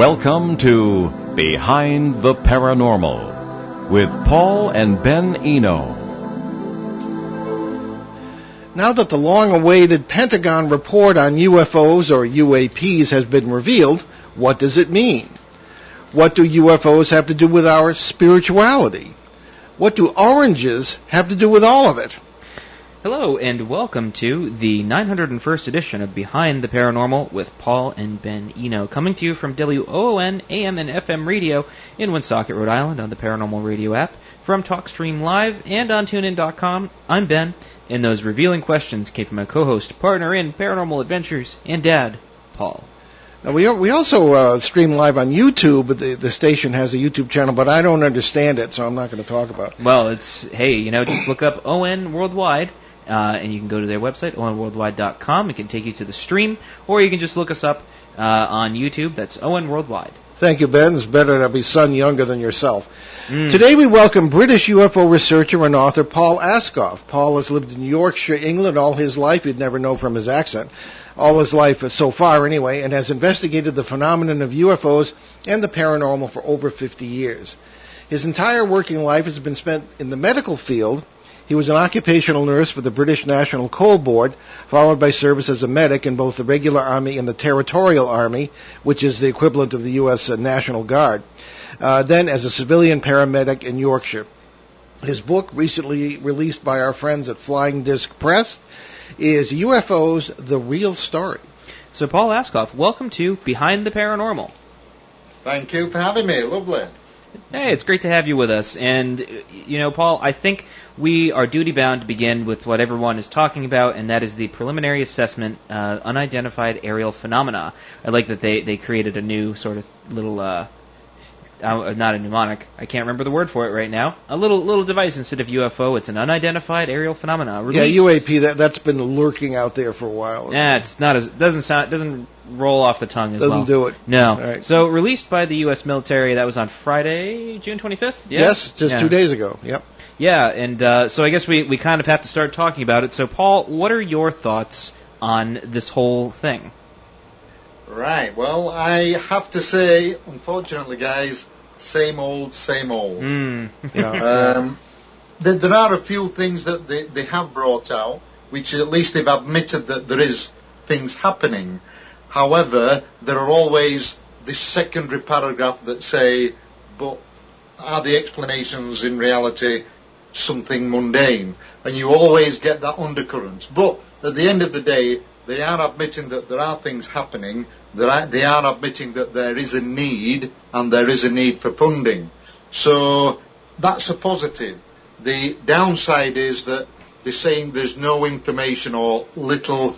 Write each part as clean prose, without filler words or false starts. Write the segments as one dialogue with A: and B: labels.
A: Welcome to Behind the Paranormal with Paul and Ben Eno.
B: Now that the long-awaited Pentagon report on UFOs or UAPs has been revealed, what does it mean? What do UFOs have to do with our spirituality? What do oranges have to do with all of it?
C: Hello, and welcome to the 901st edition of Behind the Paranormal with Paul and Ben Eno, coming to you from WOON AM and FM radio in Woonsocket, Rhode Island, on the Paranormal Radio app, from TalkStream Live, and on TuneIn.com. I'm Ben, and those revealing questions came from my co-host, partner in Paranormal Adventures, and Dad, Paul.
B: Now we also stream live on YouTube. The station has a YouTube channel, but I don't understand it, so I'm not going to talk about it.
C: Well, just look up ON Worldwide. And you can go to their website, onworldwide.com. It can take you to the stream, or you can just look us up on YouTube. That's ON Worldwide.
B: Thank you, Ben. It's better to have a son younger than yourself. Today we welcome British UFO researcher and author Paul Ascough. Paul has lived in Yorkshire, England all his life. You'd never know from his accent. All his life so far, anyway, and has investigated the phenomenon of UFOs and the paranormal for over 50 years. His entire working life has been spent in the medical field. He was an occupational nurse for the British National Coal Board, followed by service as a medic in both the regular army and the Territorial Army, which is the equivalent of the U.S. National Guard, then as a civilian paramedic in Yorkshire. His book, recently released by our friends at Flying Disc Press, is UFOs, The Real Story.
C: So, Paul Ascough, welcome to Behind the Paranormal.
D: Thank you for having me. Lovely.
C: Hey, it's great to have you with us. And, Paul, I think we are duty-bound to begin with what everyone is talking about, and that is the preliminary assessment, unidentified aerial phenomena. I like that they created a new sort of little, not a mnemonic, I can't remember the word for it right now, a little device instead of UFO. It's an unidentified aerial phenomena.
B: Released. Yeah, UAP, that's been lurking out there for a while.
C: Yeah, it's not as, doesn't roll off the tongue as well.
B: Doesn't do it.
C: No.
B: Right.
C: So, released by the U.S. military, that was on Friday, June 25th? Yeah?
B: Yes, just 2 days ago. Yep.
C: Yeah, and so I guess we kind of have to start talking about it. So, Paul, what are your thoughts on this whole thing?
D: Right, well, I have to say, unfortunately, guys, same old, same old.
B: Yeah.
D: There are a few things that they have brought out, which at least they've admitted that there is things happening. However, there are always this secondary paragraph that say, but are the explanations in reality something mundane? And you always get that undercurrent. But at the end of the day, they are admitting that there are things happening. They are admitting that there is a need, and there is a need for funding. So that's a positive. The downside is that they're saying there's no information or little,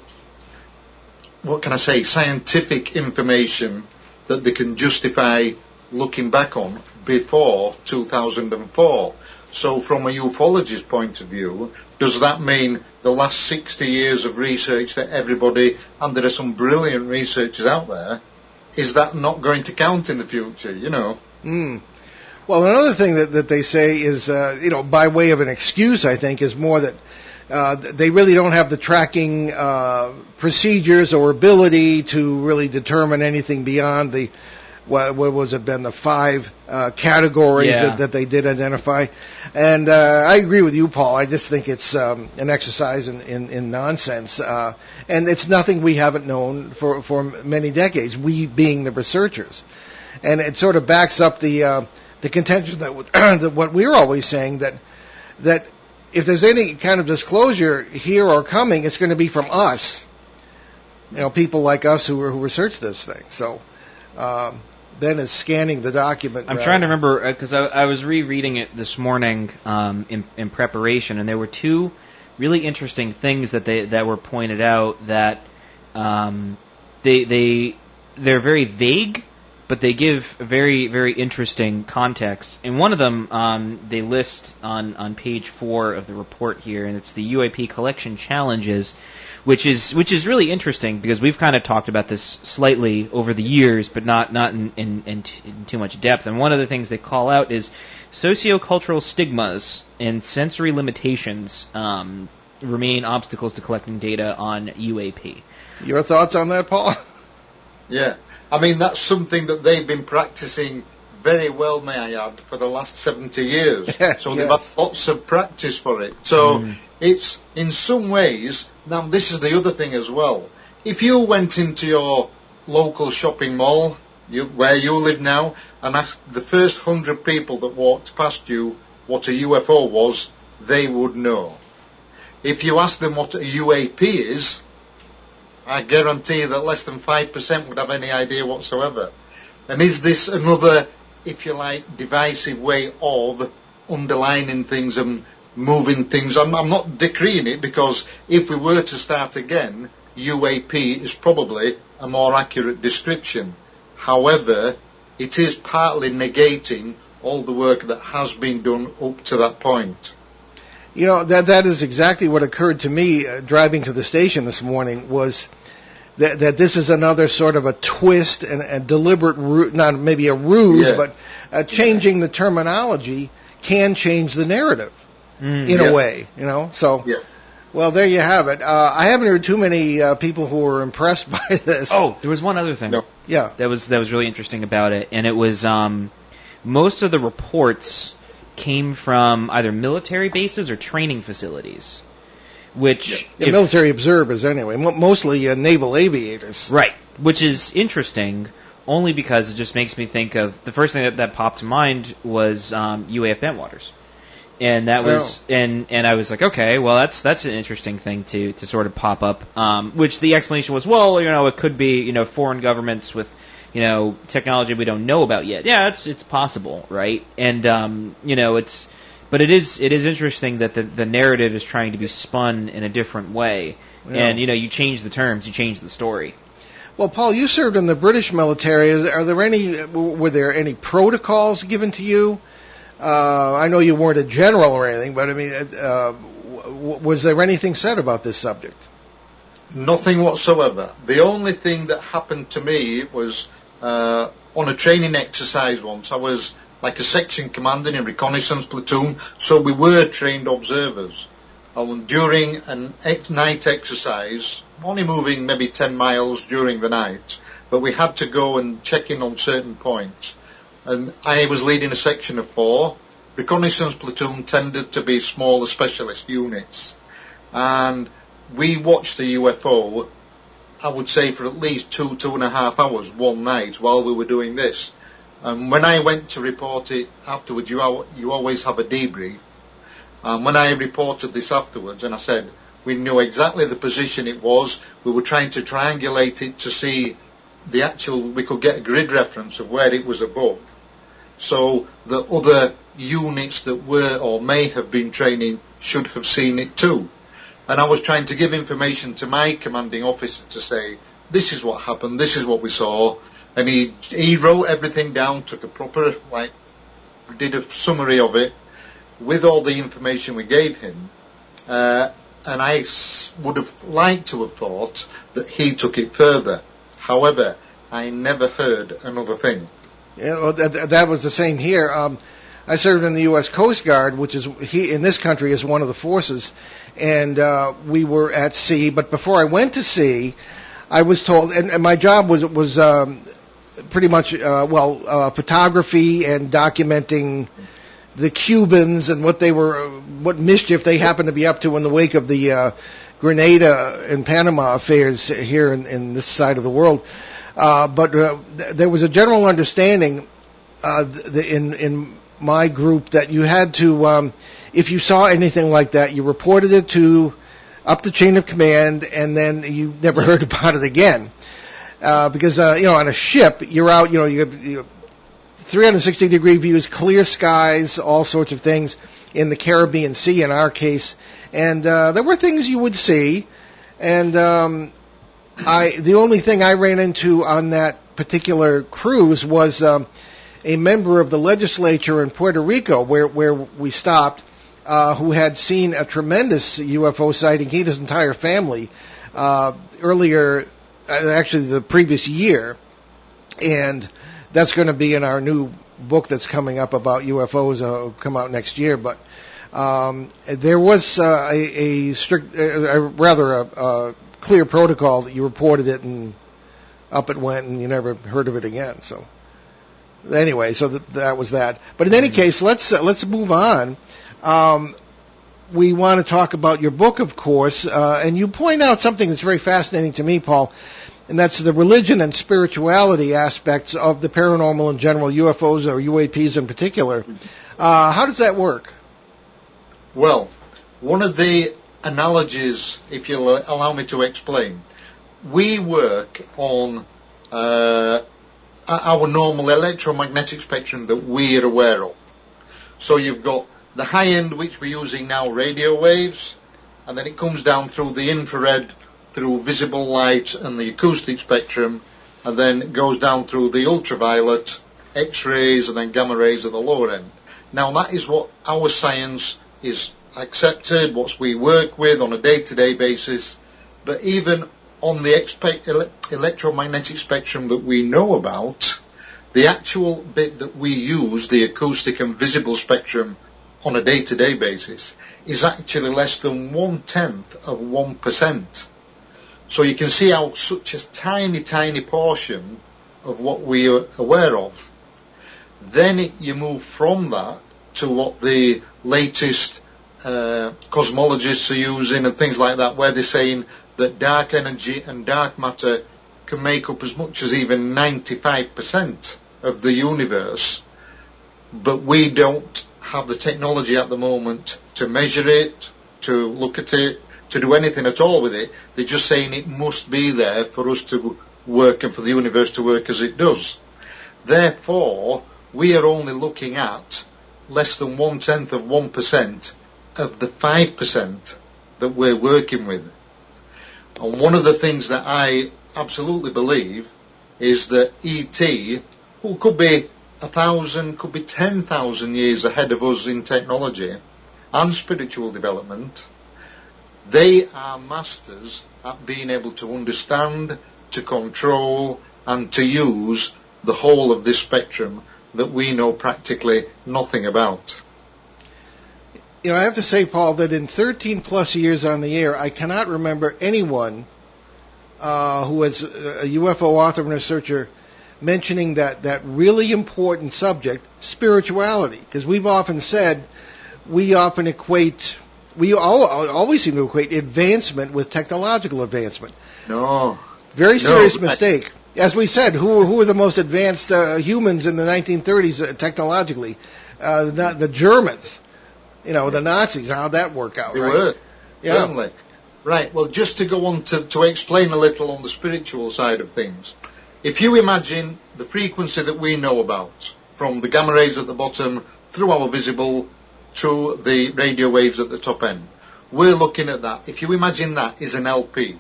D: what can I say, scientific information that they can justify looking back on before 2004. So from a ufologist point of view, does that mean the last 60 years of research that everybody, and there are some brilliant researchers out there, is that not going to count in the future,
B: Well, another thing that they say is, by way of an excuse, I think, is more that they really don't have the tracking procedures or ability to really determine anything beyond the, what was it been, the 5 categories that they did identify. And I agree with you, Paul. I just think it's an exercise in nonsense. And it's nothing we haven't known for many decades, we being the researchers. And it sort of backs up the contention that what we're always saying, that if there's any kind of disclosure here or coming, it's going to be from us, people like us who research this thing. So Ben is scanning the document.
C: I'm trying to remember, because I was rereading it this morning in preparation, and there were 2 really interesting things that were pointed out that they're very vague, but they give very, very interesting context. And one of them they list on page 4 of the report here, and it's the UAP collection challenges, which is really interesting because we've kind of talked about this slightly over the years, but not in too much depth. And one of the things they call out is sociocultural stigmas and sensory limitations remain obstacles to collecting data on UAP.
B: Your thoughts on that, Paul?
D: Yeah. I mean, that's something that they've been practicing very well, may I add, for the last 70 years. So they've had lots of practice for it. So it's, in some ways, now this is the other thing as well. If you went into your local shopping mall, where you live now, and asked the first 100 people that walked past you what a UFO was, they would know. If you ask them what a UAP is, I guarantee that less than 5% would have any idea whatsoever. And is this another, if you like, divisive way of underlining things and moving things? I'm not decreeing it, because if we were to start again, UAP is probably a more accurate description. However, it is partly negating all the work that has been done up to that point.
B: You know, that is exactly what occurred to me driving to the station this morning, was that this is another sort of a twist and a deliberate, not maybe a ruse, but changing the terminology can change the narrative in a way, you know. So, well, there you have it. I haven't heard too many people who were impressed by this.
C: Oh, there was one other thing.
D: No.
B: Yeah.
C: That was really interesting about it, and it was most of the reports came from either military bases or training facilities, which
B: military observers anyway, mostly naval aviators.
C: Right, which is interesting only because it just makes me think of the first thing that popped to mind was UAP waters. And that was, and I was like, okay, well, that's an interesting thing to sort of pop up. Which the explanation was, well, you know, it could be, you know, foreign governments with, you know, technology we don't know about yet. Yeah, it's possible, right? And you know, but it is interesting that the narrative is trying to be spun in a different way. Yeah. And you know, you change the terms, you change the story.
B: Well, Paul, you served in the British military. Were there any protocols given to you? I know you weren't a general or anything, but I mean, was there anything said about this subject?
D: Nothing whatsoever. The only thing that happened to me was on a training exercise once. I was like a section commander in a reconnaissance platoon, so we were trained observers. And during a night exercise, only moving maybe 10 miles during the night, but we had to go and check in on certain points. And I was leading a section of 4. Reconnaissance platoon tended to be smaller specialist units. And we watched the UFO, I would say, for at least 2.5 hours one night while we were doing this. And when I went to report it afterwards, you always have a debrief. And when I reported this afterwards, and I said, we knew exactly the position it was, we were trying to triangulate it to see we could get a grid reference of where it was above. So the other units that were or may have been training should have seen it too. And I was trying to give information to my commanding officer to say, this is what happened, this is what we saw. And he wrote everything down, took a proper, did a summary of it with all the information we gave him. And I would have liked to have thought that he took it further. However, I never heard another thing.
B: Yeah, well, that was the same here. I served in the U.S. Coast Guard, which is in this country is one of the forces, and we were at sea. But before I went to sea, I was told, and my job was pretty much photography and documenting the Cubans and what mischief they happened to be up to in the wake of the Grenada and Panama affairs here in this side of the world. But there was a general understanding in my group that you had to, if you saw anything like that, you reported it up the chain of command, and then you never heard about it again. Because on a ship, you're out, you have 360-degree views, clear skies, all sorts of things in the Caribbean Sea in our case, and there were things you would see, and the only thing I ran into on that particular cruise was a member of the legislature in Puerto Rico, where we stopped, who had seen a tremendous UFO sighting. He and his entire family earlier, actually the previous year, and that's going to be in our new book that's coming up about UFOs. It'll come out next year, but there was a strict, rather a clear protocol that you reported it, and up it went, and you never heard of it again. So anyway, so that was that. But in any case, let's move on. We want to talk about your book, of course, and you point out something that's very fascinating to me, Paul, and that's the religion and spirituality aspects of the paranormal in general, UFOs or UAPs in particular. How does that work?
D: Well, one of the analogies, if you'll allow me to explain, we work on our normal electromagnetic spectrum that we are aware of. So you've got the high end, which we're using now, radio waves, and then it comes down through the infrared, through visible light and the acoustic spectrum, and then it goes down through the ultraviolet, X-rays, and then gamma rays at the lower end. Now that is what our science is accepted, what we work with on a day-to-day basis, but even on the electromagnetic spectrum that we know about, the actual bit that we use, the acoustic and visible spectrum on a day-to-day basis, is actually less than 1/10 of 1%. So you can see how such a tiny, tiny portion of what we are aware of. Then you move from that to what the latest cosmologists are using and things like that, where they're saying that dark energy and dark matter can make up as much as even 95% of the universe, but we don't have the technology at the moment to measure it, to look at it, to do anything at all with it. They're just saying it must be there for us to work and for the universe to work as it does. Therefore, we are only looking at less than 1/10 of 1% of the 5% that we're working with. And one of the things that I absolutely believe is that ET, who could be 1,000, could be 10,000 years ahead of us in technology and spiritual development, they are masters at being able to understand, to control, and to use the whole of this spectrum that we know practically nothing about.
B: You know, I have to say, Paul, that in 13 plus years on the air, I cannot remember anyone who is a UFO author and researcher mentioning that really important subject, spirituality. Because we've often said, we always seem to equate advancement with technological advancement.
D: No.
B: Very serious mistake. As we said, who were the most advanced humans in the 1930s technologically? The Germans. You know, the Nazis. How'd that work out?
D: They
B: right?
D: were.
B: Yeah.
D: Certainly. Right. Well, just to go on to explain a little on the spiritual side of things. If you imagine the frequency that we know about, from the gamma rays at the bottom, through our visible, to the radio waves at the top end, we're looking at that. If you imagine that is an LP,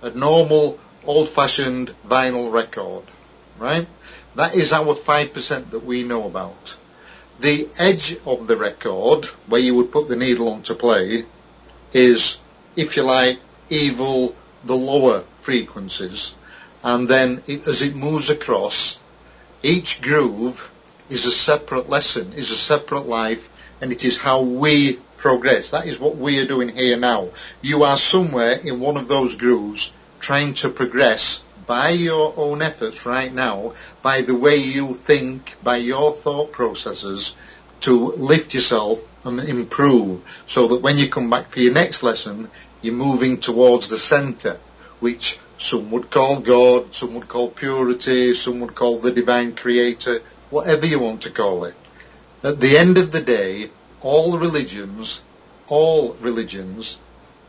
D: a normal, old-fashioned vinyl record, right? That is our 5% that we know about. The edge of the record, where you would put the needle on to play, is, if you like, evil, the lower frequencies. And then as it moves across, each groove is a separate lesson, is a separate life, and it is how we progress. That is what we are doing here now. You are somewhere in one of those grooves trying to progress by your own efforts right now, by the way you think, by your thought processes, to lift yourself and improve, so that when you come back for your next lesson, you're moving towards the centre, which some would call God, some would call purity, some would call the divine creator, whatever you want to call it. At the end of the day, all religions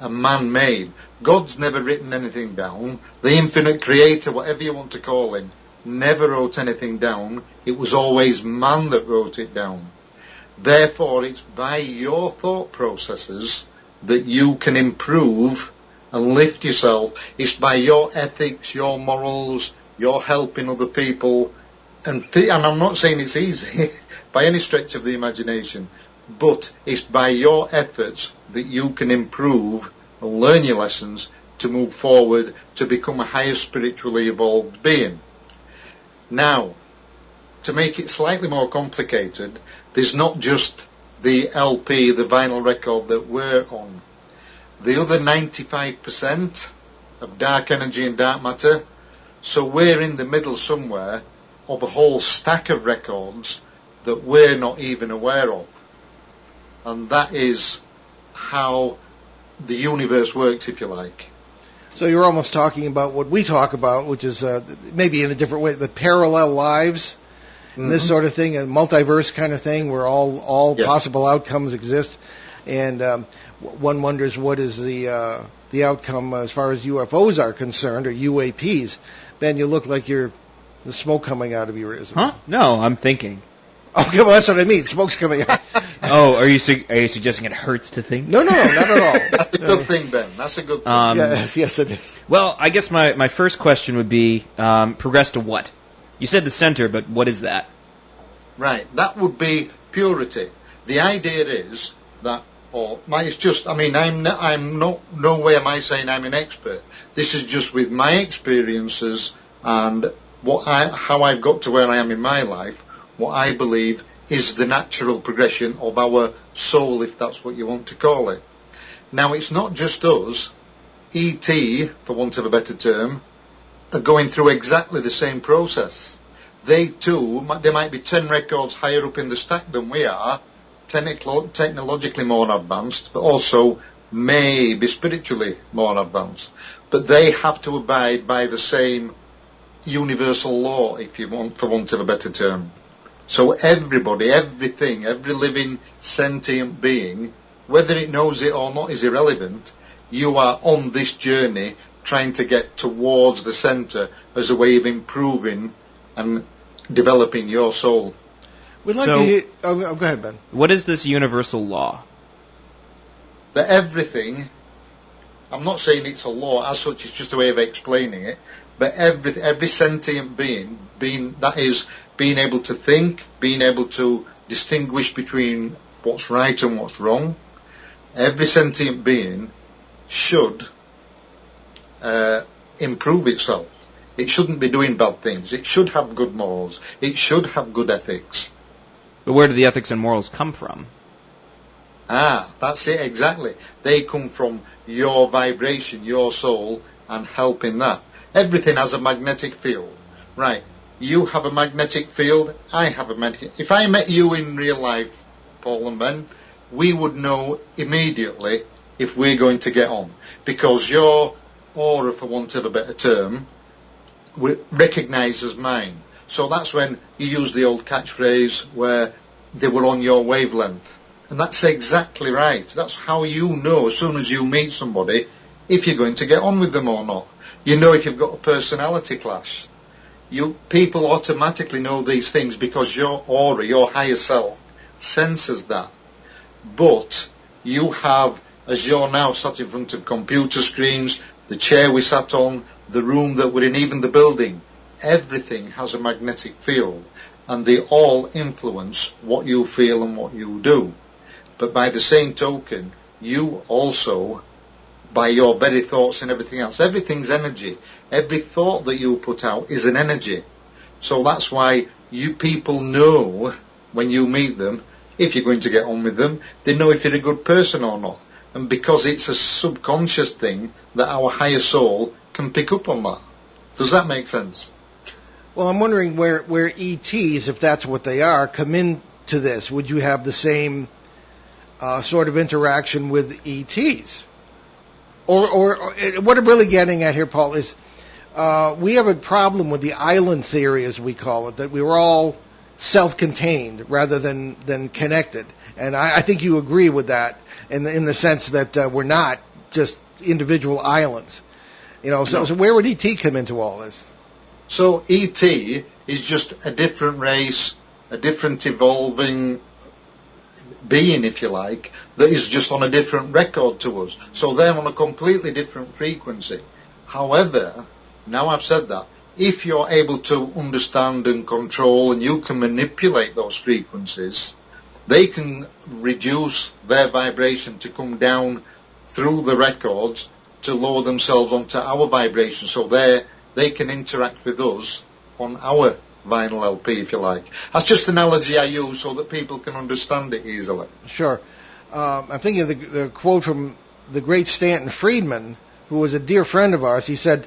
D: are man-made. God's never written anything down. The infinite creator, whatever you want to call him, never wrote anything down. It was always man that wrote it down. Therefore, it's by your thought processes that you can improve and lift yourself. It's by your ethics, your morals, your helping other people. And I'm not saying it's easy by any stretch of the imagination, but it's by your efforts that you can improve and learn your lessons to move forward, to become a higher spiritually evolved being. Now, to make it slightly more complicated, there's not just the LP, the vinyl record that we're on. The other 95% of dark energy and dark matter, So we're in the middle somewhere of a whole stack of records that we're not even aware of. And that is how the universe works, if you like.
B: So you're almost talking about what we talk about, which is maybe in a different way, the parallel lives, and this sort of thing, a multiverse kind of thing, where all possible outcomes exist. And one wonders what is the outcome as far as UFOs are concerned, or UAPs. Ben, you look like the smoke coming out of your ears.
C: Huh? No, I'm thinking.
B: Okay, well, that's what I mean. Smoke's coming out.
C: Oh, are you suggesting it hurts to think?
B: No, not at all.
D: That's a good thing, Ben. That's a good thing.
B: Yes, it is.
C: Well, I guess my first question would be, progress to what? You said the center, but what is that?
D: Right, that would be purity. The idea is that, I'm not, no way am I saying I'm an expert. This is just with my experiences and how I've got to where I am in my life, what I believe is the natural progression of our soul, if that's what you want to call it. Now, it's not just us. E.T., for want of a better term, are going through exactly the same process. They too, there might be 10 records higher up in the stack than we are, technologically more advanced, but also maybe spiritually more advanced. But they have to abide by the same universal law, if you want, for want of a better term. So everybody, everything, every living sentient being, whether it knows it or not is irrelevant. You are on this journey trying to get towards the centre as a way of improving and developing your soul.
B: We'd like to hear... Oh, go ahead, Ben.
C: What is this universal law?
D: That everything, I'm not saying it's a law as such, it's just a way of explaining it, but every sentient being that is being able to think, being able to distinguish between what's right and what's wrong, every sentient being should improve itself. It shouldn't be doing bad things. It should have good morals. It should have good ethics.
C: But where do the ethics and morals come from?
D: That's it, exactly. They come from your vibration, your soul, and helping that. Everything has a magnetic field. Right. You have a magnetic field, I have a magnetic... If I met you in real life, Paul and Ben, we would know immediately if we're going to get on. Because your aura, for want of a better term, recognises mine. So that's when you use the old catchphrase where they were on your wavelength. And that's exactly right. That's how you know as soon as you meet somebody if you're going to get on with them or not. You know if you've got a personality clash. People automatically know these things because your aura, your higher self, senses that. But you have, as you're now sat in front of computer screens, the chair we sat on, the room that we're in, even the building, everything has a magnetic field, and they all influence what you feel and what you do. But by the same token, you also, by your very thoughts and everything else, everything's energy. Every thought that you put out is an energy. So that's why you people know when you meet them, if you're going to get on with them, they know if you're a good person or not. And because it's a subconscious thing that our higher soul can pick up on that. Does that make sense?
B: Well, I'm wondering where ETs, if that's what they are, come into this. Would you have the same sort of interaction with ETs? Or what I'm really getting at here, Paul, is we have a problem with the island theory, as we call it, that we were all self-contained rather than connected. And I think you agree with that in the sense that we're not just individual islands. So where would ET come into all this?
D: So ET is just a different race, a different evolving being, if you like, that is just on a different record to us. So they're on a completely different frequency. However, now I've said that, if you're able to understand and control and you can manipulate those frequencies, they can reduce their vibration to come down through the records to lower themselves onto our vibration. So they can interact with us on our vinyl LP, if you like. That's just an analogy I use so that people can understand it easily.
B: Sure. I'm thinking of the quote from the great Stanton Friedman, who was a dear friend of ours. He said,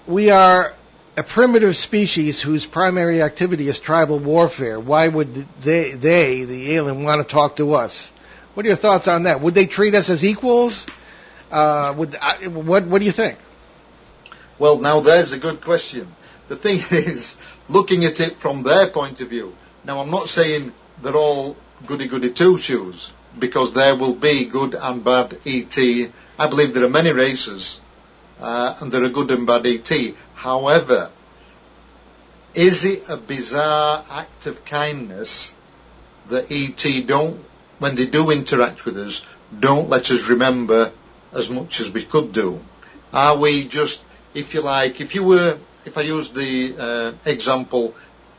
B: "We are a primitive species whose primary activity is tribal warfare, why would they, the alien, want to talk to us? What are your thoughts on that? Would they treat us as equals? What do you think?
D: Well, now there's a good question. The thing is, looking at it from their point of view, now I'm not saying they're all goody-goody two-shoes, because there will be good and bad ET. I believe there are many races, and there are good and bad ET. However, is it a bizarre act of kindness that ET don't, when they do interact with us, don't let us remember as much as we could do? Are we just, if you like, if I use the example,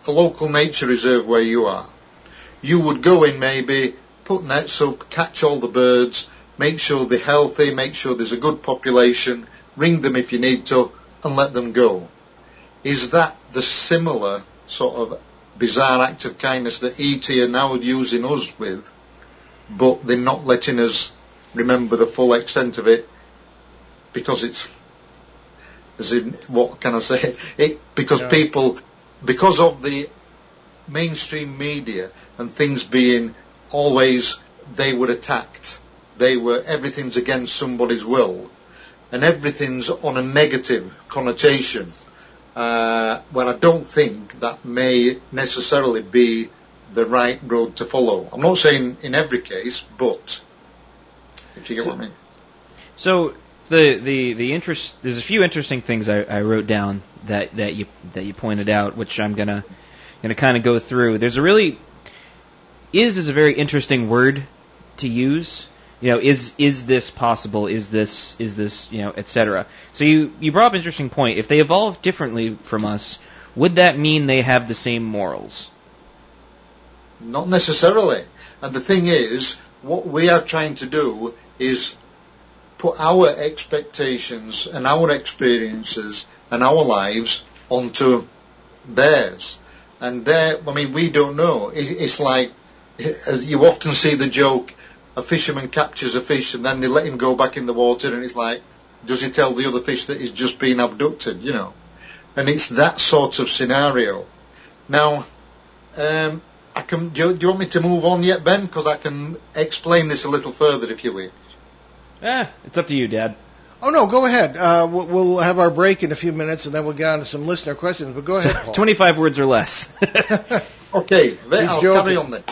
D: a local nature reserve where you are, you would go in maybe, put nets up, catch all the birds, make sure they're healthy, make sure there's a good population, ring them if you need to, and let them go. Is that the similar sort of bizarre act of kindness that ET are now using us with, but they're not letting us remember the full extent of it because it's, as in, what can I say? Because people, because of the mainstream media and things being always, they were attacked. Everything's against somebody's will, and everything's on a negative connotation. Well, I don't think that may necessarily be the right road to follow. I'm not saying in every case, but if you get what I mean.
C: So the interest, there's a few interesting things I wrote down that you pointed out, which I'm gonna kind of go through. There's a really is a very interesting word to use. You know, is this possible? Is this etc. So you brought up an interesting point. If they evolve differently from us, would that mean they have the same morals?
D: Not necessarily. And the thing is, what we are trying to do is put our expectations and our experiences and our lives onto theirs. And we don't know. It's like, as you often see the joke, a fisherman captures a fish and then they let him go back in the water, and it's like, does he tell the other fish that he's just been abducted, you know? And it's that sort of scenario. Now, do you want me to move on yet, Ben? Because I can explain this a little further if you wish.
C: It's up to you, Dad.
B: Oh, no, go ahead. We'll have our break in a few minutes, and then we'll get on to some listener questions. But go ahead, Paul.
C: 25 words or less.
D: Okay, I'll carry on then.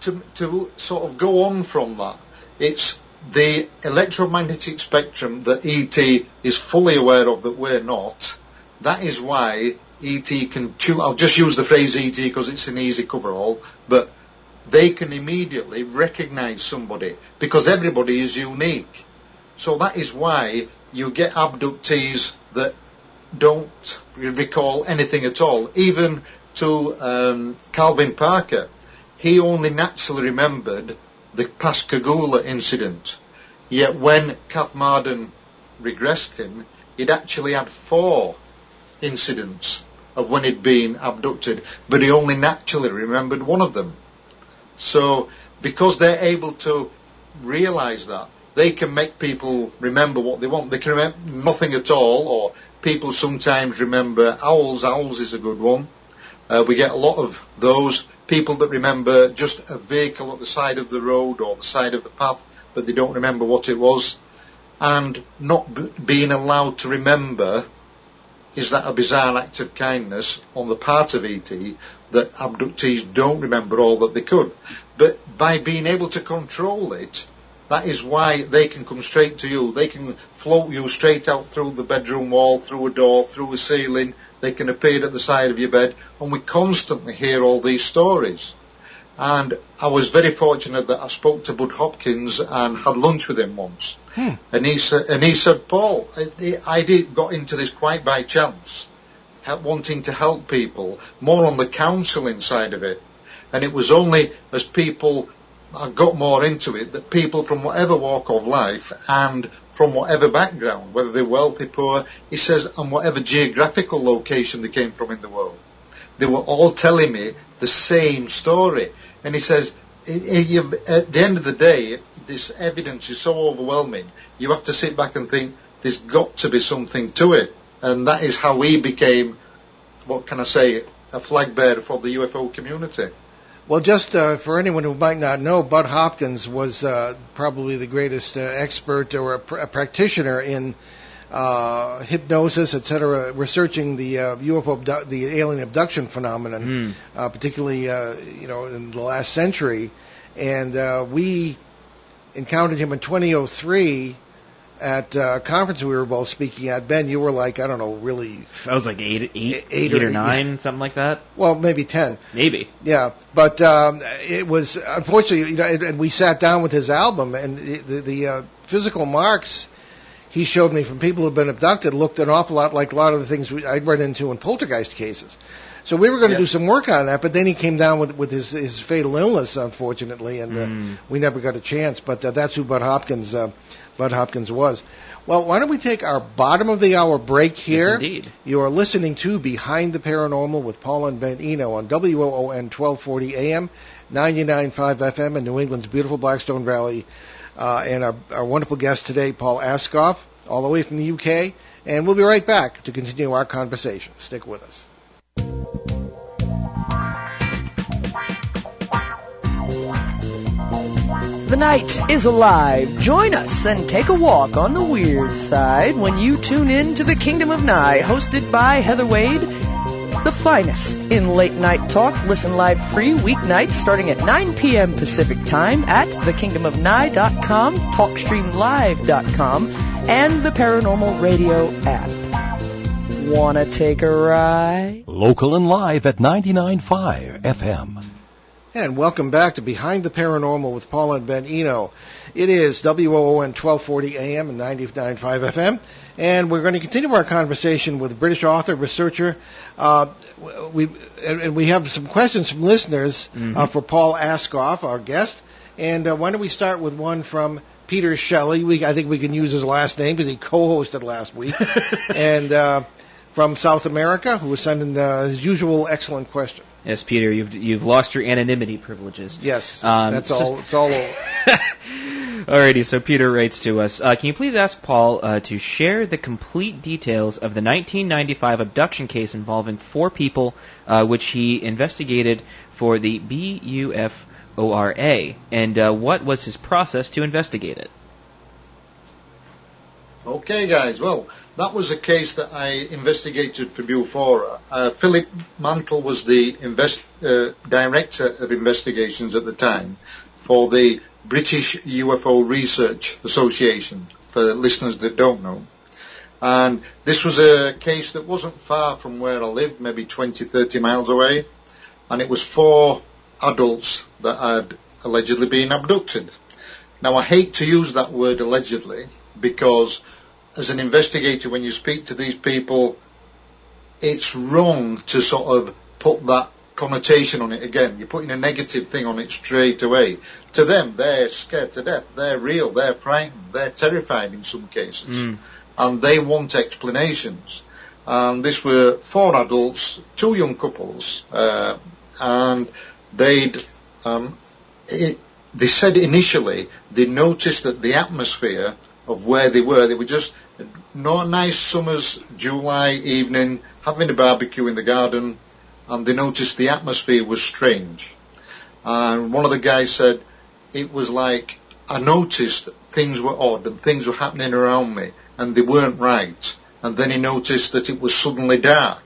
D: To sort of go on from that, it's the electromagnetic spectrum that ET is fully aware of that we're not. That is why ET can I'll just use the phrase ET because it's an easy coverall, but they can immediately recognize somebody because everybody is unique. So that is why you get abductees that don't recall anything at all. Even to Calvin Parker, he only naturally remembered the Pascagoula incident. Yet when Kath Marden regressed him, he'd actually had 4 incidents of when he'd been abducted, but he only naturally remembered one of them. So because they're able to realise that, they can make people remember what they want. They can remember nothing at all, or people sometimes remember owls. Owls is a good one. We get a lot of those. People that remember just a vehicle at the side of the road or the side of the path, but they don't remember what it was. And not being allowed to remember, is that a bizarre act of kindness on the part of ET, that abductees don't remember all that they could? But by being able to control it, that is why they can come straight to you. They can float you straight out through the bedroom wall, through a door, through a ceiling. They can appear at the side of your bed, and we constantly hear all these stories. And I was very fortunate that I spoke to Bud Hopkins and had lunch with him once. And he said, Paul, I got into this quite by chance, wanting to help people, more on the counselling side of it. And it was only as I got more into it, that people from whatever walk of life and from whatever background, whether they're wealthy, poor, he says, and whatever geographical location they came from in the world, they were all telling me the same story. And he says, at the end of the day, this evidence is so overwhelming, you have to sit back and think, there's got to be something to it. And that is how he became, what can I say, a flag bearer for the UFO community.
B: Well, just for anyone who might not know, Bud Hopkins was probably the greatest expert or a practitioner in hypnosis, etc., researching the UFO, the alien abduction phenomenon, particularly in the last century. And we encountered him in 2003 at a conference we were both speaking at. Ben, you were like, I don't know, really...
C: I was like eight or nine, something like that.
B: Well, maybe 10.
C: Maybe.
B: Yeah, but it was, unfortunately, and we sat down with his album, and the physical marks he showed me from people who've been abducted looked an awful lot like a lot of the things I'd run into in poltergeist cases. So we were going to do some work on that, but then he came down with his fatal illness, unfortunately, and we never got a chance. But that's who Bud Hopkins was. Well, why don't we take our bottom of the hour break here?
C: Yes, indeed.
B: You are listening to Behind the Paranormal with Paul and Ben Eno on WOON 1240 AM, 99.5 FM in New England's beautiful Blackstone Valley. And our wonderful guest today, Paul Ascough, all the way from the UK. And we'll be right back to continue our conversation. Stick with us.
E: The night is alive. Join us and take a walk on the weird side when you tune in to the Kingdom of Nye, hosted by Heather Wade, the finest in late night talk. Listen live free weeknights starting at 9 p.m. Pacific time at thekingdomofnye.com, talkstreamlive.com, and the Paranormal Radio app. Wanna take a ride?
A: Local and live at 99.5 FM.
B: And welcome back to Behind the Paranormal with Paul and Ben Eno. It is WOON 1240 AM and 99.5 FM. And we're going to continue our conversation with British author, researcher. We have some questions from listeners for Paul Ascough, our guest. And why don't we start with one from Peter Shelley. I think we can use his last name because he co-hosted last week. And from South America, who was sending his usual excellent question.
C: Yes, Peter, you've lost your anonymity privileges.
B: Yes, that's all. It's all over.
C: Alrighty, so Peter writes to us, can you please ask Paul to share the complete details of the 1995 abduction case involving 4 people which he investigated for the BUFORA, and what was his process to investigate it?
D: Okay, guys, well, that was a case that I investigated for BUFORA. Philip Mantle was the director of investigations at the time for the British UFO Research Association, for listeners that don't know. And this was a case that wasn't far from where I lived, maybe 20, 30 miles away. And it was 4 adults that had allegedly been abducted. Now, I hate to use that word allegedly, because as an investigator, when you speak to these people, it's wrong to sort of put that connotation on it again. You're putting a negative thing on it straight away. To them, they're scared to death. They're real. They're frightened. They're terrified in some cases. And they want explanations. And this were 4 adults, 2 young couples, and they said initially they noticed that the atmosphere of where they were just a nice summer's July evening, having a barbecue in the garden, and they noticed the atmosphere was strange. And one of the guys said, it was like I noticed things were odd and things were happening around me and they weren't right. And then he noticed that it was suddenly dark.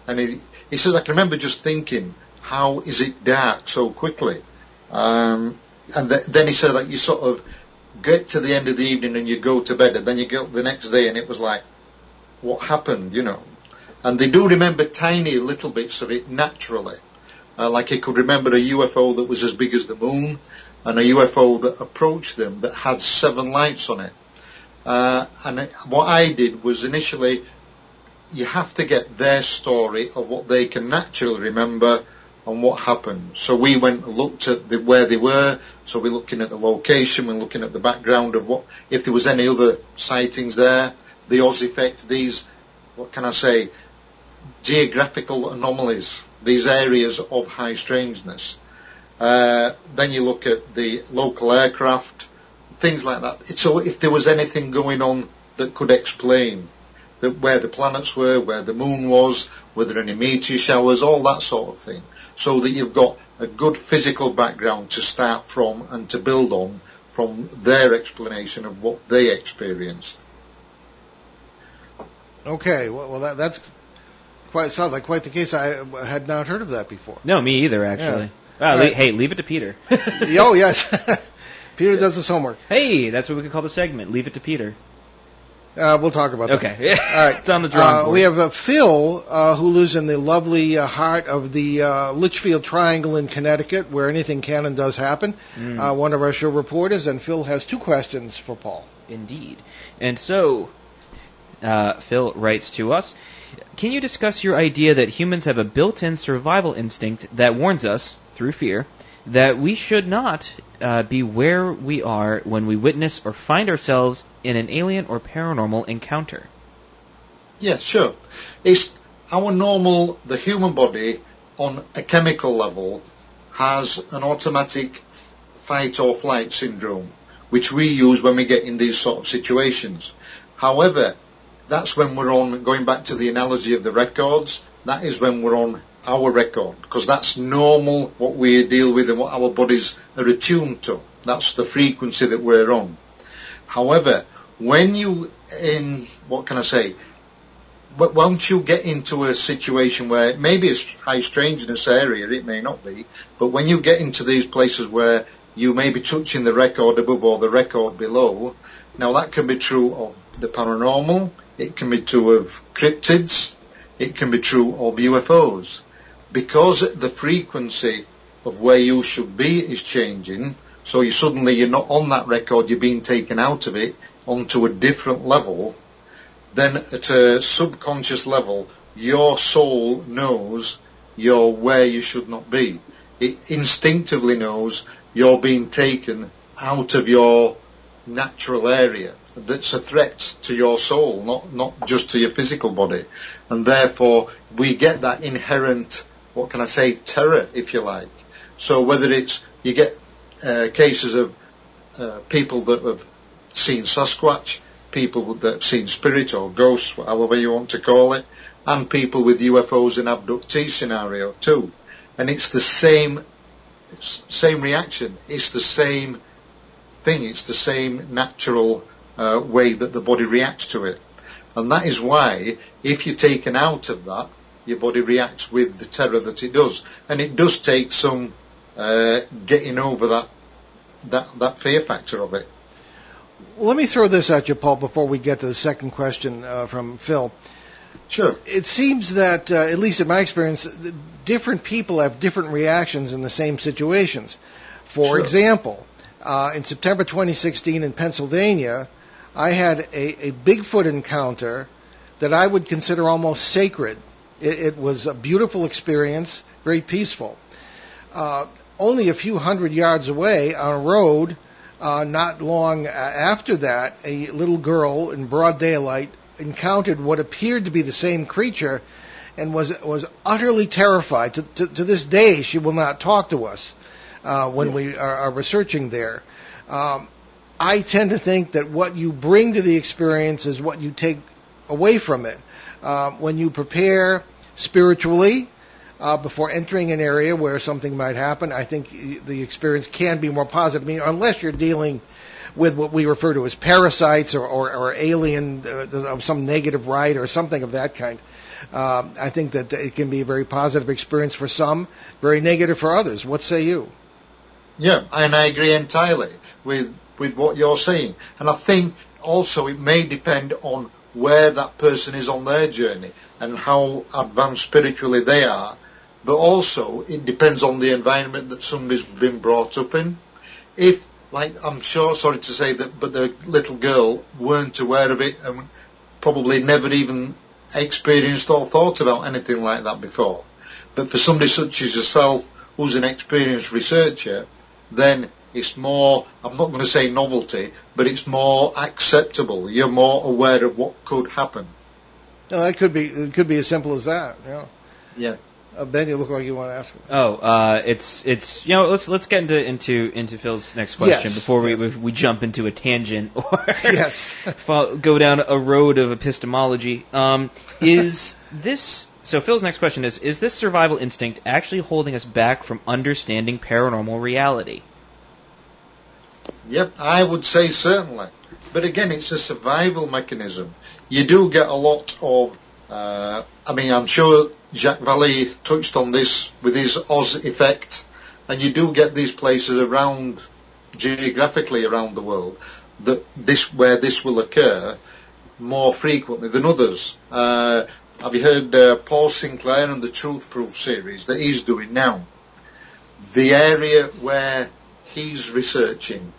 D: And he says, I can remember just thinking, how is it dark so quickly? And then he said that you sort of get to the end of the evening and you go to bed, and then you get up the next day and it was like, what happened, And they do remember tiny little bits of it naturally. Like he could remember a UFO that was as big as the moon, and a UFO that approached them that had 7 lights on it. And what I did was initially, you have to get their story of what they can naturally remember and what happened. So we went and looked at where they were. So we're looking at the location, we're looking at the background of what, if there was any other sightings there, the Oz effect, these, what can I say, geographical anomalies, these areas of high strangeness. Then you look at the local aircraft, things like that. So if there was anything going on that could explain where the planets were, where the moon was, were there any meteor showers, all that sort of thing, so that you've got a good physical background to start from and to build on from their explanation of what they experienced.
B: Okay, well that's sounds like quite the case. I had not heard of that before.
C: No, me either, actually.
B: Yeah.
C: Right. Hey, leave it to Peter.
B: Oh, yes. Peter does his homework.
C: Hey, that's what we could call the segment. Leave it to Peter.
B: We'll talk about that.
C: Okay.
B: All right.
C: It's on the drawing board.
B: We have Phil, who lives in the lovely heart of the Litchfield Triangle in Connecticut, where anything can and does happen. One of our show reporters, and Phil has 2 questions for Paul.
C: Indeed. And so, Phil writes to us, can you discuss your idea that humans have a built-in survival instinct that warns us, through fear, that we should not be where we are when we witness or find ourselves in an alien or paranormal encounter?
D: Yeah, sure. It's the human body on a chemical level has an automatic fight or flight syndrome, which we use when we get in these sort of situations. However, that's when we're on, going back to the analogy of the records, that is when we're on our record, because that's normal, what we deal with and what our bodies are attuned to. That's the frequency that we're on. However, when you, but once you get into a situation where maybe it's high strangeness area, it may not be, but when you get into these places where you may be touching the record above or the record below, now that can be true of the paranormal, it can be true of cryptids, it can be true of UFOs. Because the frequency of where you should be is changing, so you're not on that record, you're being taken out of it onto a different level, then at a subconscious level, your soul knows you're where you should not be. It instinctively knows you're being taken out of your natural area. That's a threat to your soul, not just to your physical body. And therefore, we get that inherent, terror, if you like. So whether it's, you get cases of people that have seen Sasquatch, people that have seen spirit or ghosts, however you want to call it, and people with UFOs and abductee scenario too. And it's the same reaction. It's the same thing. It's the same natural way that the body reacts to it. And that is why, if you're taken out of that, your body reacts with the terror that it does. And it does take some getting over that fear factor of it.
B: Well, let me throw this at you, Paul, before we get to the second question from Phil.
D: Sure.
B: It seems that, at least in my experience, different people have different reactions in the same situations. For example, in September 2016 in Pennsylvania, I had a Bigfoot encounter that I would consider almost sacred. It was a beautiful experience, very peaceful. Only a few hundred yards away on a road, not long after that, a little girl in broad daylight encountered what appeared to be the same creature and was utterly terrified. To this day, she will not talk to us when we are researching there. I tend to think that what you bring to the experience is what you take away from it. When you prepare spiritually before entering an area where something might happen, I think the experience can be more positive. I mean, unless you're dealing with what we refer to as parasites or alien of some negative rite or something of that kind. I think that it can be a very positive experience for some, very negative for others. What say you?
D: Yeah, and I agree entirely with what you're saying. And I think also it may depend on where that person is on their journey and how advanced spiritually they are. But also it depends on the environment that somebody's been brought up in. If, like, I'm sure, sorry to say that, but the little girl weren't aware of it and probably never even experienced or thought about anything like that before. But for somebody such as yourself, who's an experienced researcher, then it's more, I'm not going to say novelty, but it's more acceptable. You're more aware of what could happen.
B: No, it could be as simple as that. Yeah.
D: Yeah.
B: Ben, you look like you want to ask.
C: It's let's get into Phil's next question
B: Yes.
C: before we jump into a tangent or
B: Yes.
C: go down a road of epistemology. So Phil's next question is this survival instinct actually holding us back from understanding paranormal reality?
D: Yep, I would say certainly. But again, it's a survival mechanism. You do get a lot of, I'm sure Jacques Vallée touched on this with his Oz effect, and you do get these places geographically around the world, where this will occur more frequently than others. Have you heard Paul Sinclair and the Truth Proof series that he's doing now? The area where he's researching,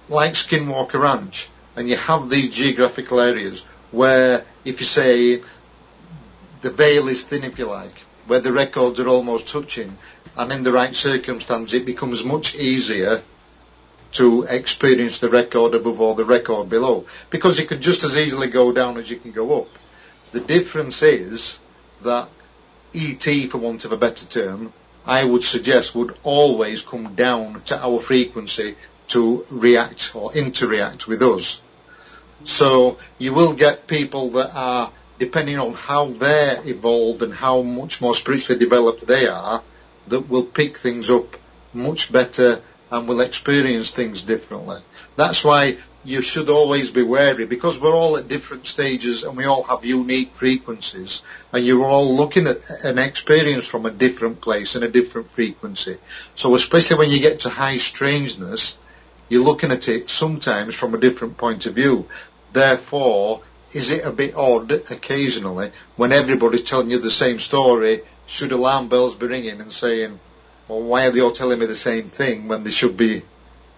D: like Skinwalker Ranch, and you have these geographical areas where, if you say, the veil is thin, if you like, where the records are almost touching, and in the right circumstance it becomes much easier to experience the record above or the record below, because you could just as easily go down as you can go up. The difference is that ET, for want of a better term, I would suggest would always come down to our frequency to react or interact with us. So you will get people that are, depending on how they're evolved and how much more spiritually developed they are, that will pick things up much better and will experience things differently. That's why you should always be wary, because we're all at different stages and we all have unique frequencies, and you're all looking at an experience from a different place and a different frequency. So especially when you get to high strangeness, you're looking at it sometimes from a different point of view. Therefore, is it a bit odd occasionally when everybody's telling you the same story? Should alarm bells be ringing and saying, well, why are they all telling me the same thing when they should be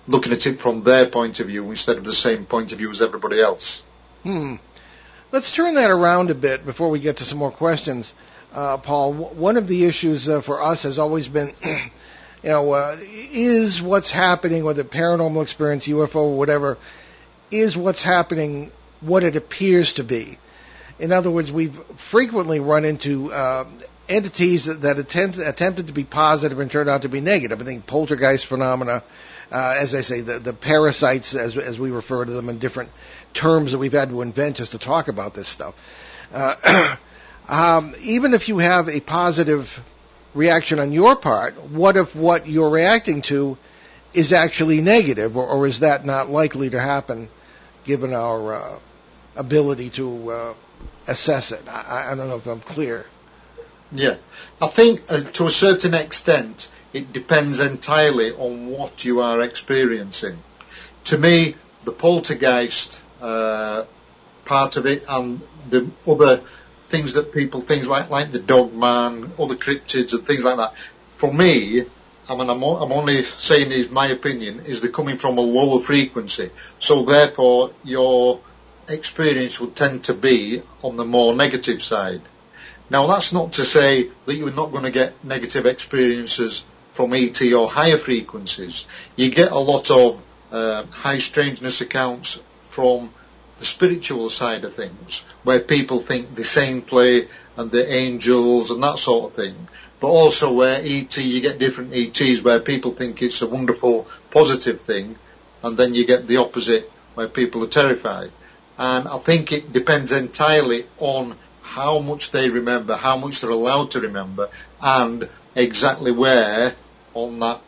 D: looking at it from their point of view instead of the same point of view as everybody else?
B: Let's turn that around a bit before we get to some more questions. Paul, one of the issues for us has always been, is what's happening, whether paranormal experience, UFO, whatever, is what's happening what it appears to be? In other words, we've frequently run into entities that attempted to be positive and turned out to be negative. I think poltergeist phenomena, as I say, the parasites, as we refer to them in different terms that we've had to invent just to talk about this stuff. Even if you have a positive reaction on your part, what if what you're reacting to is actually negative, or is that not likely to happen given our ability to assess it? I don't know if I'm clear.
D: Yeah, I think to a certain extent it depends entirely on what you are experiencing. To me, the poltergeist part of it and the other things that people, things like the dog man, other cryptids and things like that, for me, I'm only saying is my opinion, is they're coming from a lower frequency. So therefore your experience would tend to be on the more negative side. Now that's not to say that you're not going to get negative experiences from ET or higher frequencies. You get a lot of high strangeness accounts from the spiritual side of things, where people think the saintly and the angels and that sort of thing. But also where ET, you get different ETs where people think it's a wonderful, positive thing, and then you get the opposite where people are terrified. And I think it depends entirely on how much they remember, how much they're allowed to remember, and exactly where on that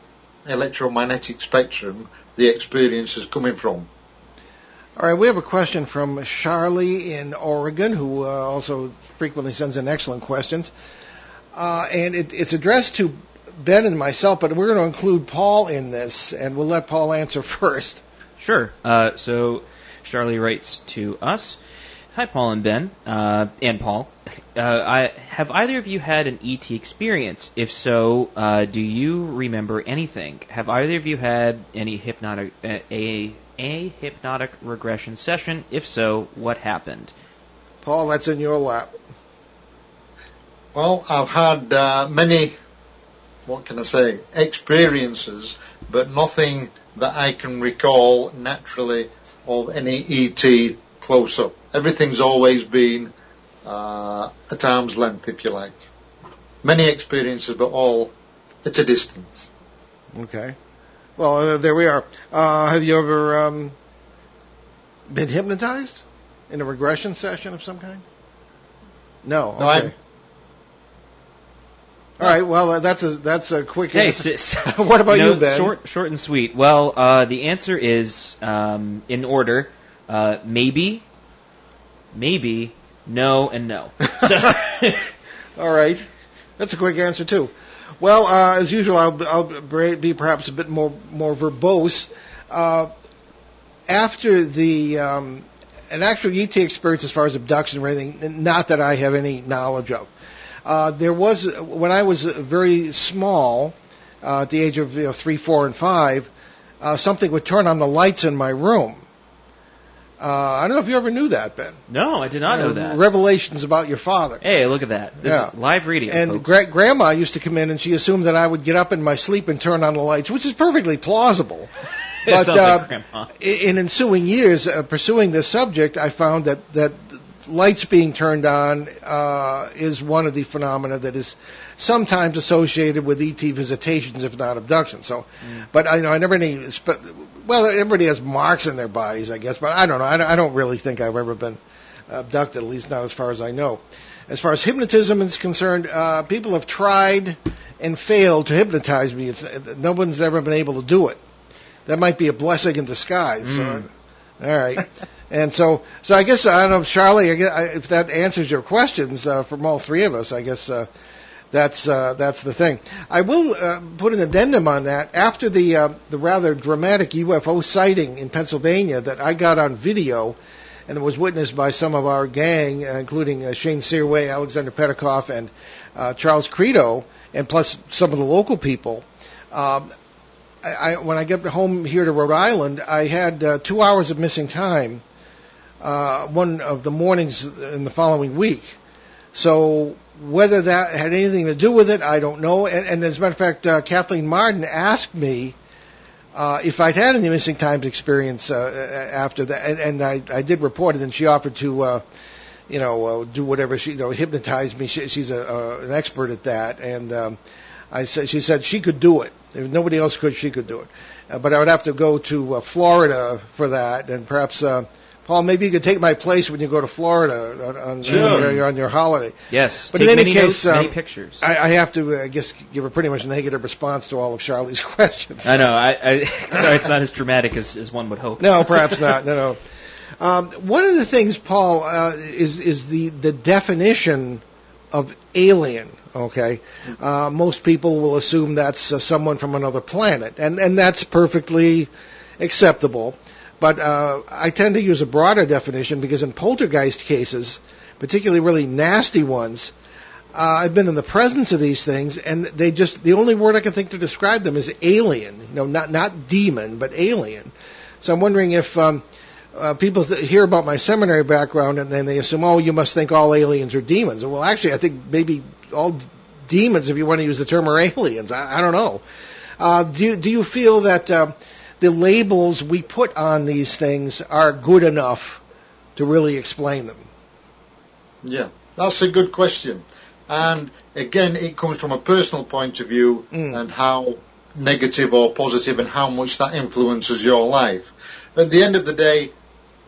D: electromagnetic spectrum the experience is coming from.
B: All right, we have a question from Charlie in Oregon, who also frequently sends in excellent questions. And it's addressed to Ben and myself, but we're going to include Paul in this, and we'll let Paul answer first.
C: Sure. So Charlie writes to us. Hi, Paul and Ben, and Paul. Have either of you had an ET experience? If so, do you remember anything? Have either of you had any hypnotic regression session? If so, what happened?
B: Paul, that's in your lap.
D: Well, I've had many, experiences, but nothing that I can recall naturally of any ET close up. Everything's always been at arm's length, if you like. many experiences, but all at a distance.
B: Okay. Well, there we are. Have you ever been hypnotized in a regression session of some kind? No.
D: No,
B: Okay. All right. Well, that's a quick answer.
C: So,
B: What about you, Ben?
C: Short and sweet. Well, the answer is in order: maybe, no, and no. So,
B: All right. That's a quick answer too. Well, as usual, I'll be perhaps a bit more verbose. After the an actual ET experience as far as abduction or anything, not that I have any knowledge of. There was, when I was very small, at the age of 3, 4, and 5, something would turn on the lights in my room. I don't know if you ever knew that, Ben.
C: no, I did not know that.
B: Revelations about your father.
C: Hey, look at that! This
B: Yeah.
C: is live radio,
B: And
C: folks.
B: Grandma used to come in, and she assumed that I would get up in my sleep and turn on the lights, which is perfectly plausible.
C: It
B: But
C: sounds like Grandma.
B: in ensuing years, pursuing this subject, I found that lights being turned on is one of the phenomena that is sometimes associated with ET visitations, if not abduction. So, but I never any. Well, everybody has marks in their bodies, I guess, but I don't know. I don't really think I've ever been abducted, at least not as far as I know. As far as hypnotism is concerned, people have tried and failed to hypnotize me. No one's ever been able to do it. That might be a blessing in disguise. So, all right. And so I guess, I don't know, Charlie, if that answers your questions from all three of us, I guess that's the thing. I will put an addendum on that. After the rather dramatic UFO sighting in Pennsylvania that I got on video, and it was witnessed by some of our gang, including Shane Searway, Alexander Petikoff, and Charles Credo, and plus some of the local people, when I get home here to Rhode Island, I had 2 hours of missing time, one of the mornings in the following week. So whether that had anything to do with it, I don't know. And as a matter of fact, Kathleen Martin asked me if I'd had any missing times experience after that, and I did report it, and she offered to do whatever, she hypnotize me. She's an expert at that, and she said she could do it. If nobody else could, she could do it. But I would have to go to Florida for that, and perhaps Paul, maybe you could take my place when you go to Florida on your holiday.
C: Yes,
B: but
C: take
B: in any
C: many
B: case,
C: notes, many pictures.
B: I have to, I guess, give a pretty much negative response to all of Charlie's questions.
C: I know. Sorry, it's not as dramatic as one would hope.
B: No, perhaps not. No. One of the things, Paul, is the definition of alien. Okay, most people will assume that's someone from another planet, and that's perfectly acceptable. But I tend to use a broader definition because in poltergeist cases, particularly really nasty ones, I've been in the presence of these things, and the only word I can think to describe them is alien. Not demon, but alien. So I'm wondering if people hear about my seminary background and then they assume, oh, you must think all aliens are demons. Well, actually, I think maybe all demons, if you want to use the term, are aliens. I don't know. Do you feel that the labels we put on these things are good enough to really explain them?
D: Yeah, that's a good question. And again, it comes from a personal point of view and how negative or positive and how much that influences your life. At the end of the day,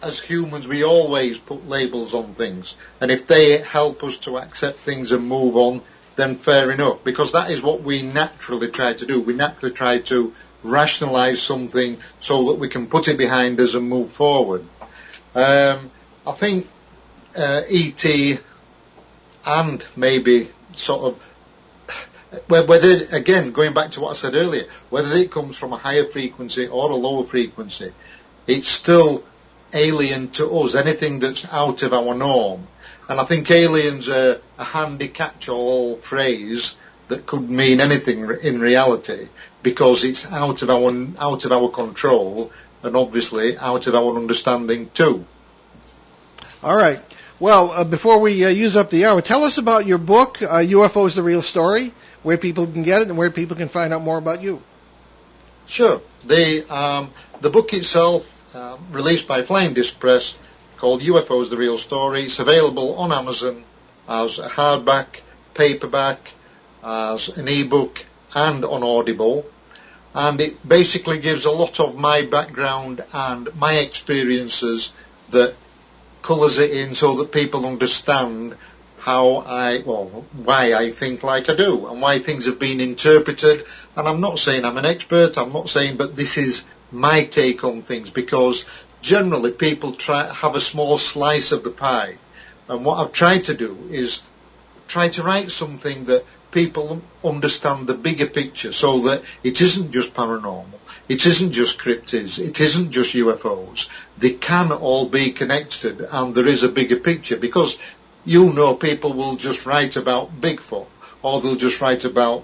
D: as humans, we always put labels on things. And if they help us to accept things and move on, then fair enough. Because that is what we naturally try to do. We naturally try to rationalize something so that we can put it behind us and move forward. I think E.T. and maybe sort of, whether, again, going back to what I said earlier, whether it comes from a higher frequency or a lower frequency, it's still alien to us, anything that's out of our norm. And I think aliens are a handy catch-all phrase that could mean anything in reality, because it's out of our control and obviously out of our understanding too.
B: All right. Well, before we use up the hour, tell us about your book, UFOs: The Real Story, where people can get it and where people can find out more about you.
D: Sure. The book itself, released by Flying Disc Press, called UFOs: The Real Story. It's available on Amazon as a hardback, paperback, as an ebook and on Audible, and it basically gives a lot of my background and my experiences that colours it in so that people understand why I think like I do and why things have been interpreted. And I'm not saying I'm an expert, but this is my take on things, because generally people have a small slice of the pie. And what I've tried to do is try to write something that people understand the bigger picture, so that it isn't just paranormal, it isn't just cryptids, it isn't just UFOs. They can all be connected, and there is a bigger picture, because people will just write about Bigfoot, or they'll just write about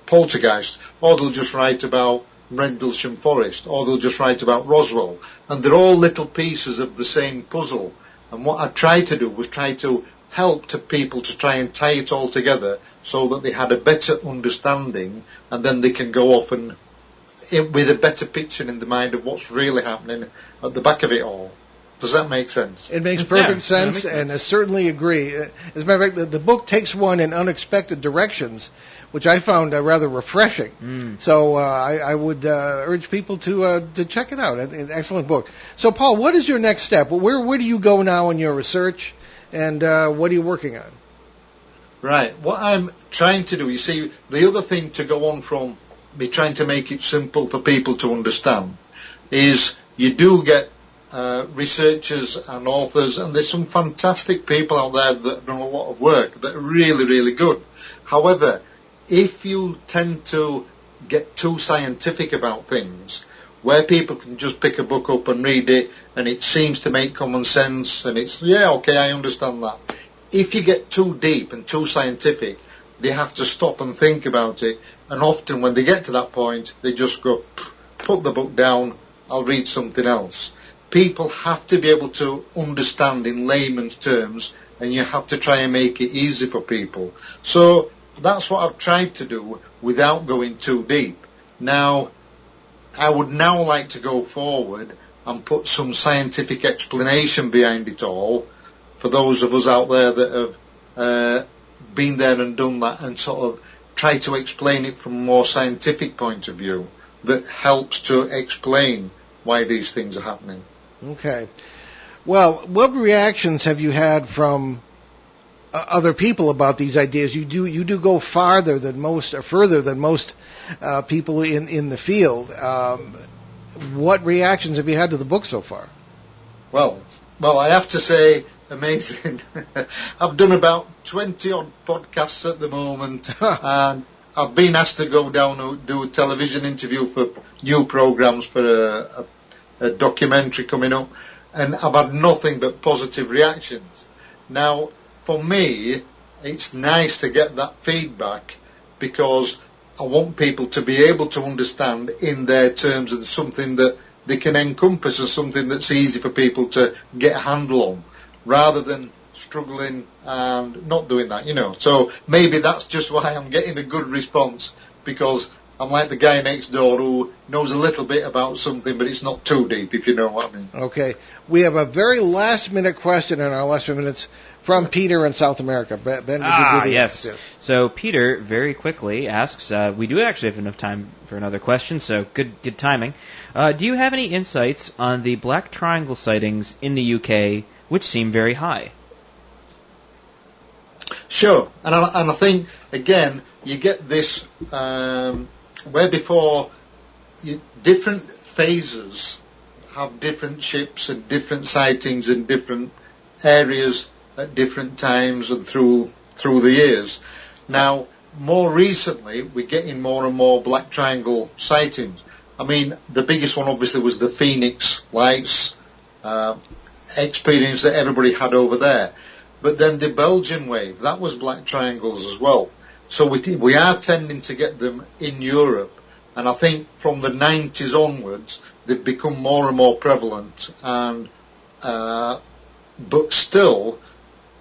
D: poltergeist, or they'll just write about Rendlesham Forest, or they'll just write about Roswell, and they're all little pieces of the same puzzle. And what I tried to do was try to help to people to try and tie it all together so that they had a better understanding, and then they can go off and with a better picture in the mind of what's really happening at the back of it all. Does that make sense?
B: It makes perfect sense,
C: makes sense.
B: and I certainly agree. As a matter of fact, the book takes one in unexpected directions, which I found rather refreshing. So I would urge people to check it out. An excellent book. So, Paul, what is your next step? Where do you go now in your research, and what are you working on?
D: Right. What I'm trying to do, you see, the other thing to go on from me trying to make it simple for people to understand is you do get researchers and authors, and there's some fantastic people out there that have done a lot of work that are really, really good. However, if you tend to get too scientific about things, where people can just pick a book up and read it, and it seems to make common sense, and it's, I understand that. If you get too deep and too scientific, they have to stop and think about it, and often when they get to that point, they just go, put the book down, I'll read something else. People have to be able to understand in layman's terms, and you have to try and make it easy for people. So that's what I've tried to do without going too deep. Now, I would now like to go forward and put some scientific explanation behind it all for those of us out there that have been there and done that, and sort of try to explain it from a more scientific point of view that helps to explain why these things are happening.
B: Okay. Well, what reactions have you had from other people about these ideas? You do go further than most people in the field. What reactions have you had to the book so far?
D: Well, I have to say, amazing. I've done about 20 odd podcasts at the moment, and I've been asked to go down and do a television interview for new programs for a documentary coming up, and I've had nothing but positive reactions. Now, for me, it's nice to get that feedback, because I want people to be able to understand in their terms and something that they can encompass as something that's easy for people to get a handle on, rather than struggling and not doing that, So maybe that's just why I'm getting a good response, because I'm like the guy next door who knows a little bit about something, but it's not too deep, if you know what I mean. Okay.
B: We have a very last-minute question in our last few minutes from Peter in South America. Ben, would you do
C: yes. So Peter very quickly asks, we do actually have enough time for another question, so good timing. Do you have any insights on the Black Triangle sightings in the UK, which seem very high?
D: Sure. And I think, again, you get this... where before different phases have different ships and different sightings in different areas at different times and through the years. Now, more recently, we're getting more and more Black Triangle sightings. I mean, the biggest one obviously was the Phoenix Lights experience that everybody had over there. But then the Belgian wave, that was Black Triangles as well. So we are tending to get them in Europe, and I think from the 90s onwards they've become more and more prevalent, and but still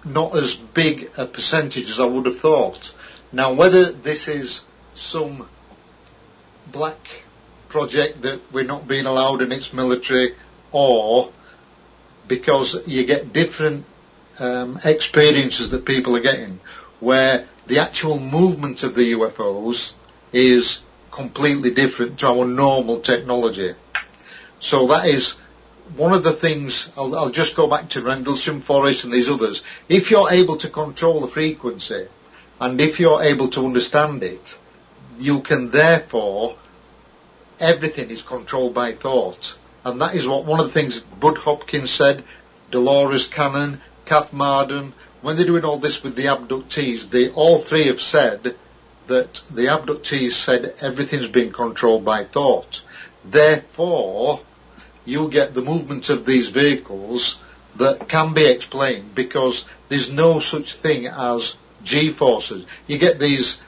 D: not as big a percentage as I would have thought. Now, whether this is some black project that we're not being allowed in its military, or because you get different experiences that people are getting. where the actual movement of the UFOs is completely different to our normal technology. So that is one of the things. I'll just go back to Rendlesham Forest and these others. If you're able to control the frequency, and if you're able to understand it, you can therefore, everything is controlled by thought. And that is what one of the things Bud Hopkins said, Dolores Cannon, Kath Marden, when they're doing all this with the abductees, they all three have said that the abductees said everything's been controlled by thought. Therefore, you get the movement of these vehicles that can be explained, because there's no such thing as G-forces. You get these,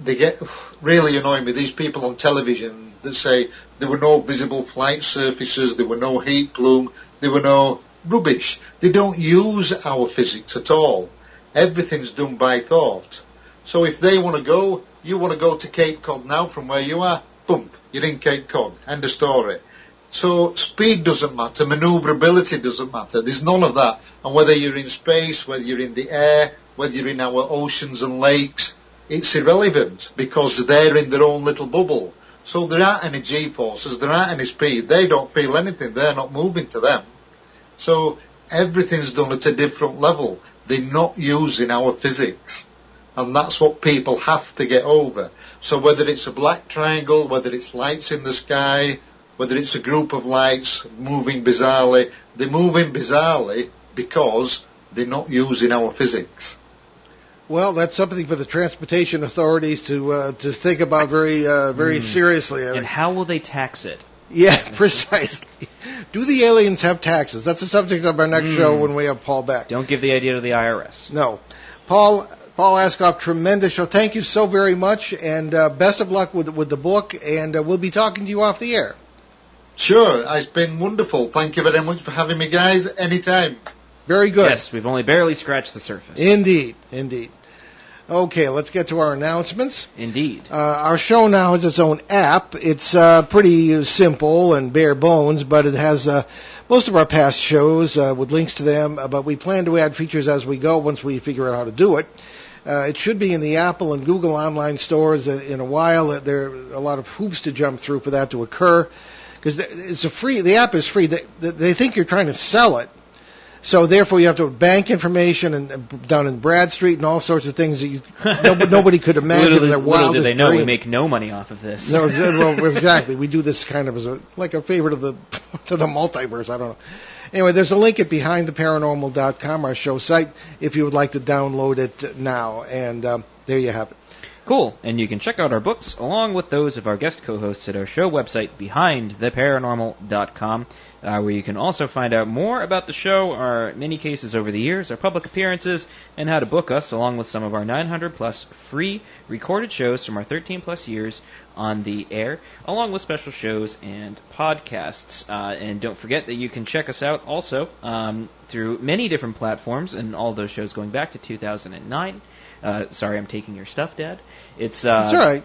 D: they get really annoying me, these people on television that say there were no visible flight surfaces, there were no heat plume, there were no rubbish. They don't use our physics at all. Everything's done by thought. So if they want to go, you want to go to Cape Cod now from where you are, boom, you're in Cape Cod, end of story. So speed doesn't matter, manoeuvrability doesn't matter, there's none of that. And whether you're in space, whether you're in the air, whether you're in our oceans and lakes, it's irrelevant, because they're in their own little bubble. So there aren't any G-forces, there aren't any speed, they don't feel anything, they're not moving to them. So everything's done at a different level. They're not using our physics. And that's what people have to get over. So whether it's a black triangle, whether it's lights in the sky, whether it's a group of lights moving bizarrely, they're moving bizarrely because they're not using our physics.
B: Well, that's something for the transportation authorities to think about very seriously.
C: And how will they tax it?
B: Yeah, precisely. Do the aliens have taxes? That's the subject of our next show when we have Paul back.
C: Don't give the idea to the IRS.
B: No. Paul Ascough, tremendous show. Thank you so very much, and best of luck with the book, and we'll be talking to you off the air.
D: Sure, it's been wonderful. Thank you very much for having me, guys. Anytime.
B: Very good.
C: Yes, we've only barely scratched the surface.
B: Indeed. Okay, let's get to our announcements.
C: Indeed.
B: Our show now has its own app. It's pretty simple and bare bones, but it has most of our past shows with links to them, but we plan to add features as we go once we figure out how to do it. It should be in the Apple and Google online stores in a while. There are a lot of hoops to jump through for that to occur, because the app is free. They think you're trying to sell it. So therefore, you have to have bank information and down in Brad Street and all sorts of things that nobody could imagine.
C: Little did they know we make no money off of this.
B: No, well, exactly. We do this kind of as a favor to the multiverse. I don't know. Anyway, there's a link at BehindTheParanormal.com, our show site, if you would like to download it now. And there you have it.
C: Cool. And you can check out our books along with those of our guest co-hosts at our show website, BehindTheParanormal.com. Where you can also find out more about the show, our mini cases over the years, our public appearances, and how to book us, along with some of our 900-plus free recorded shows from our 13-plus years on the air, along with special shows and podcasts. And don't forget that you can check us out also through many different platforms, and all those shows going back to 2009. Sorry, I'm taking your stuff, Dad. It's all
B: right.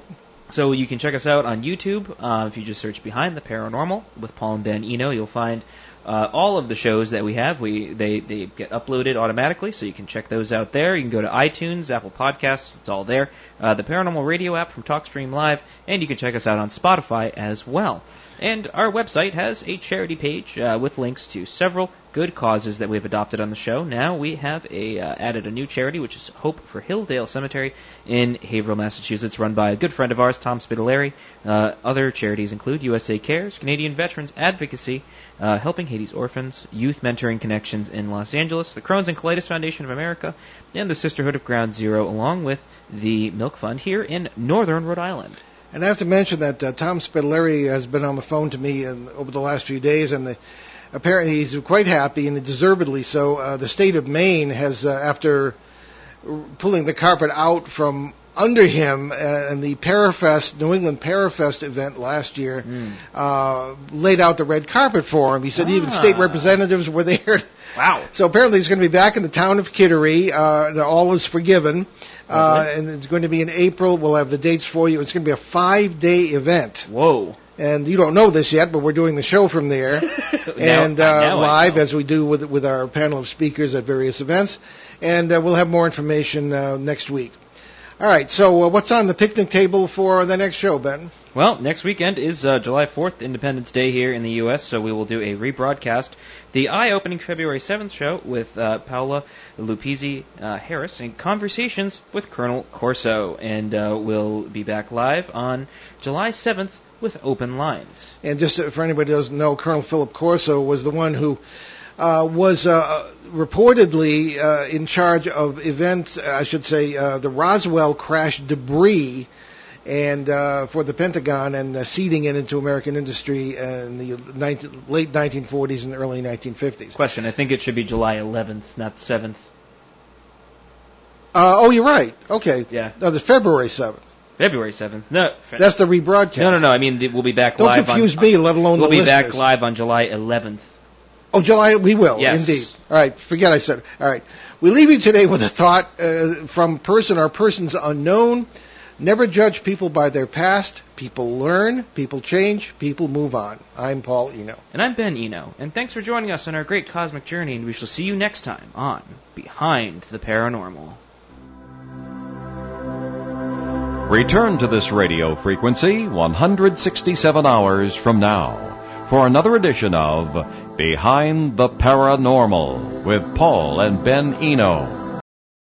C: So you can check us out on YouTube. If you just search Behind the Paranormal with Paul and Ben Eno, you'll find all of the shows that we have. They get uploaded automatically, so you can check those out there. You can go to iTunes, Apple Podcasts, it's all there. The Paranormal Radio app from TalkStream Live, and you can check us out on Spotify as well. And our website has a charity page with links to several good causes that we've adopted on the show. Now we have added a new charity, which is Hope for Hilldale Cemetery in Haverhill, Massachusetts, run by a good friend of ours, Tom Spitaleri. Other charities include USA Cares, Canadian Veterans Advocacy, Helping Haiti's Orphans, Youth Mentoring Connections in Los Angeles, the Crohn's and Colitis Foundation of America, and the Sisterhood of Ground Zero, along with the Milk Fund here in northern Rhode Island.
B: And I have to mention that Tom Spitaleri has been on the phone to me over the last few days, and apparently he's quite happy, and deservedly so. The state of Maine has, after pulling the carpet out from under him and the Parafest, New England Parafest event last year, laid out the red carpet for him. He said even state representatives were there.
C: Wow.
B: So apparently he's going to be back in the town of Kittery. All is forgiven. And it's going to be in April. We'll have the dates for you. It's going to be a 5-day event.
C: Whoa.
B: And you don't know this yet, but we're doing the show from there, and
C: now
B: live as we do with our panel of speakers at various events. And we'll have more information next week. All right, so what's on the picnic table for the next show, Ben?
C: Well, next weekend is July 4th, Independence Day here in the U.S., so we will do a rebroadcast. The eye-opening February 7th show with Paula Lupizzi Harris and conversations with Colonel Corso. And we'll be back live on July 7th with open lines.
B: And just for anybody who doesn't know, Colonel Philip Corso was the one who was reportedly in charge of events, I should say, the Roswell crash debris, and for the Pentagon, and seeding it into American industry in the late 1940s and early 1950s.
C: Question, I think it should be July 11th, not 7th.
B: Oh, you're right. Okay.
C: Yeah.
B: No, the February 7th.
C: February 7th. No.
B: That's the rebroadcast.
C: No. I mean, we'll be back
B: Don't
C: live
B: confuse me, let alone
C: We'll
B: the
C: be
B: listeners.
C: back live on July 11th.
B: Oh, July, we will,
C: Yes.
B: indeed. All right, forget I said it. All right. We leave you today with a thought from person or persons unknown. Never judge people by their past. People learn, people change, people move on. I'm Paul Eno.
C: And I'm Ben Eno. And thanks for joining us on our great cosmic journey, and we shall see you next time on Behind the Paranormal.
A: Return to this radio frequency 167 hours from now for another edition of Behind the Paranormal with Paul and Ben Eno.